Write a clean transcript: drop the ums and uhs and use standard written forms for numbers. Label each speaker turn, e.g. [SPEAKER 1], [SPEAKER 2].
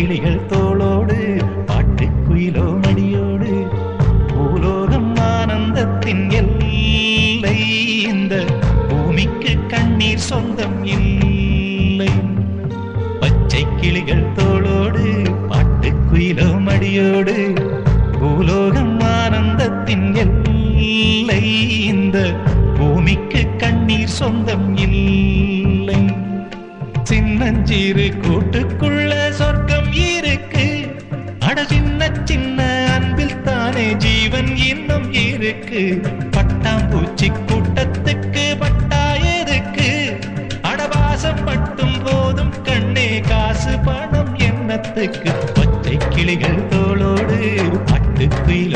[SPEAKER 1] கிளிகள் தோளோடு பாட்டுக்குயிலோ மடியோடு பூலோகம் ஆனந்தத்தின் எல்லை இந்த பூமிக்கு கண்ணீர் சொந்தம் இல்லை பச்சை கிளிகள் தோளோடு பாட்டுக்குயிலோ மடியோடு பூலோகம் ஆனந்தத்தின் எல்லை இந்த பூமிக்கு கண்ணீர் சொந்தம் இல்லை சின்னஞ்சிறு கூட்டுக்குள்ள சொர்க்கம் இருக்கு அட சின்ன சின்ன அன்பில் தானே ஜீவன் இன்னும் இருக்கு பட்டாம்பூச்சி கூட்டத்துக்கு பட்டா எதுக்கு அடவாசம் மட்டும் போதும் கண்ணே காசு பணம் என்னத்துக்கு பச்சை கிளிகள் தோளோடு பட்டுக்குயில்